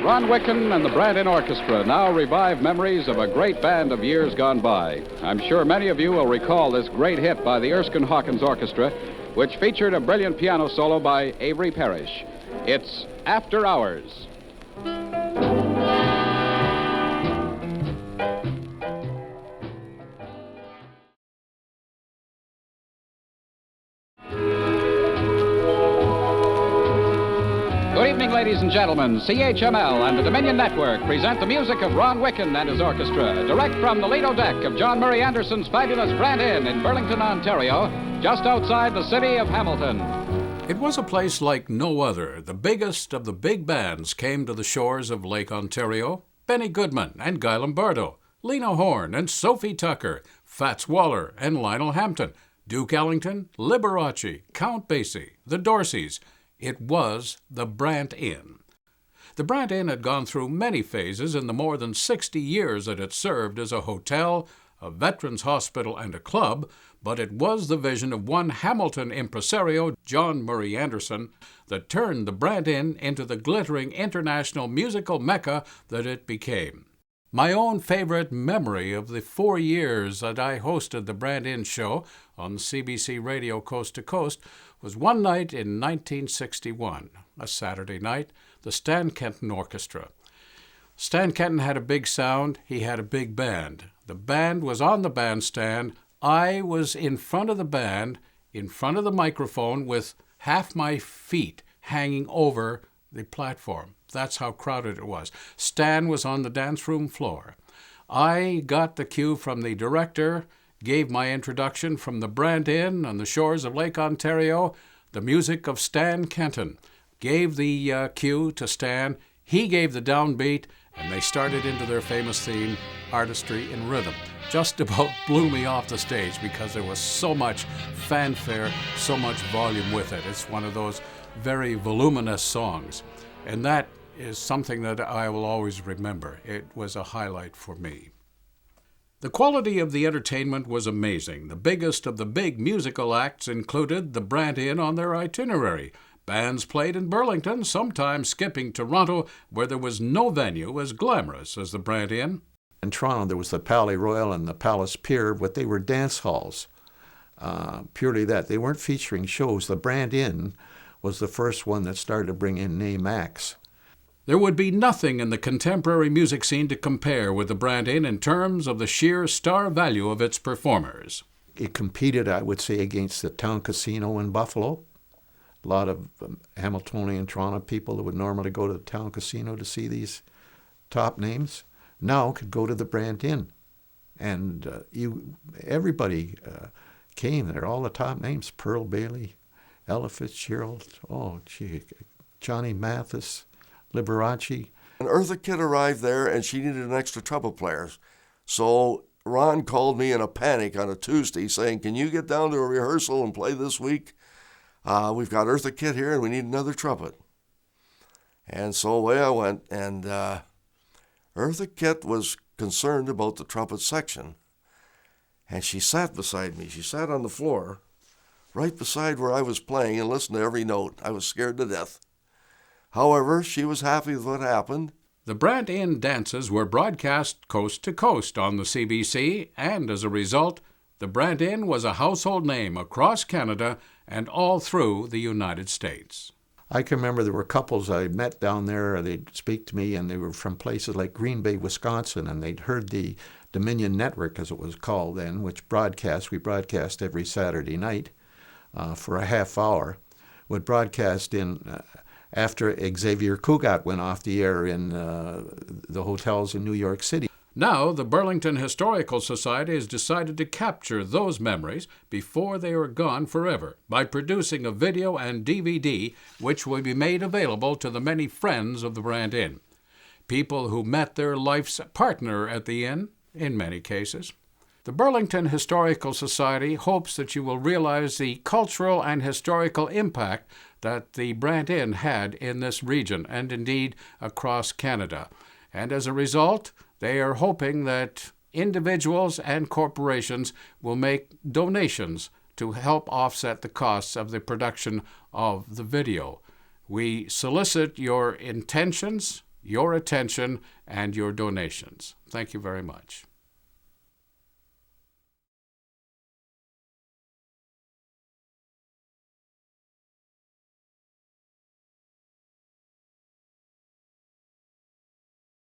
Ron Wicken and the Brant Inn Orchestra now revive memories of a great band of years gone by. I'm sure many of you will recall this great hit by the Erskine Hawkins Orchestra, which featured a brilliant piano solo by Avery Parrish. It's After Hours. Good evening, ladies and gentlemen. CHML and the Dominion Network present the music of Ron Wicken and his orchestra, direct from the Lido deck of John Murray Anderson's fabulous Brant Inn in Burlington, Ontario, just outside the city of Hamilton. It was a place like no other. The biggest of the big bands came to the shores of Lake Ontario. Benny Goodman and Guy Lombardo, Lena Horne and Sophie Tucker, Fats Waller and Lionel Hampton, Duke Ellington, Liberace, Count Basie, the Dorseys. It was the Brant Inn. The Brant Inn had gone through many phases in the more than 60 years that it served as a hotel, a veterans hospital, and a club, but it was the vision of one Hamilton impresario, John Murray Anderson, that turned the Brant Inn into the glittering international musical mecca that it became. My own favorite memory of the 4 years that I hosted the Brant Inn show on CBC Radio Coast to Coast was one night in 1961, a Saturday night, the Stan Kenton Orchestra. Stan Kenton had a big sound, he had a big band. The band was on the bandstand. I was in front of the band, in front of the microphone, with half my feet hanging over the platform. That's how crowded it was. Stan was on the dance room floor. I got the cue from the director, gave my introduction from the Brant Inn on the shores of Lake Ontario, the music of Stan Kenton. Gave the cue to Stan. He gave the downbeat, and they started into their famous theme, Artistry in Rhythm. Just about blew me off the stage because there was so much fanfare, so much volume with it. It's one of those very voluminous songs. And that is something that I will always remember. It was a highlight for me. The quality of the entertainment was amazing. The biggest of the big musical acts included the Brant Inn on their itinerary. Bands played in Burlington, sometimes skipping Toronto, where there was no venue as glamorous as the Brant Inn. In Toronto, there was the Palais Royal and the Palace Pier, but they were dance halls. Purely that. They weren't featuring shows. The Brant Inn was the first one that started to bring in name acts. There would be nothing in the contemporary music scene to compare with the Brant Inn in terms of the sheer star value of its performers. It competed, I would say, against the Town Casino in Buffalo. A lot of Hamiltonian Toronto people that would normally go to the Town Casino to see these top names now could go to the Brant Inn. And everybody came there, all the top names, Pearl Bailey, Ella Fitzgerald, Johnny Mathis, Liberace. And Eartha Kitt arrived there, and she needed an extra trumpet player. So Ron called me in a panic on a Tuesday saying, "Can you get down to a rehearsal and play this week? We've got Eartha Kitt here, and we need another trumpet." And so away I went, and Eartha Kitt was concerned about the trumpet section. And she sat beside me. She sat on the floor, right beside where I was playing, and listened to every note. I was scared to death. However, she was happy with what happened. The Brant Inn dances were broadcast coast to coast on the CBC, and as a result, the Brant Inn was a household name across Canada and all through the United States. I can remember there were couples I met down there. They'd speak to me, and they were from places like Green Bay, Wisconsin, and they'd heard the Dominion Network, as it was called then, which we broadcast every Saturday night for a half hour, would broadcast in after Xavier Cugat went off the air in the hotels in New York City. Now, the Burlington Historical Society has decided to capture those memories before they are gone forever by producing a video and DVD which will be made available to the many friends of the Brant Inn. People who met their life's partner at the inn, in many cases. The Burlington Historical Society hopes that you will realize the cultural and historical impact that the Brant Inn had in this region and indeed across Canada. And as a result, they are hoping that individuals and corporations will make donations to help offset the costs of the production of the video. We solicit your intentions, your attention and your donations. Thank you very much.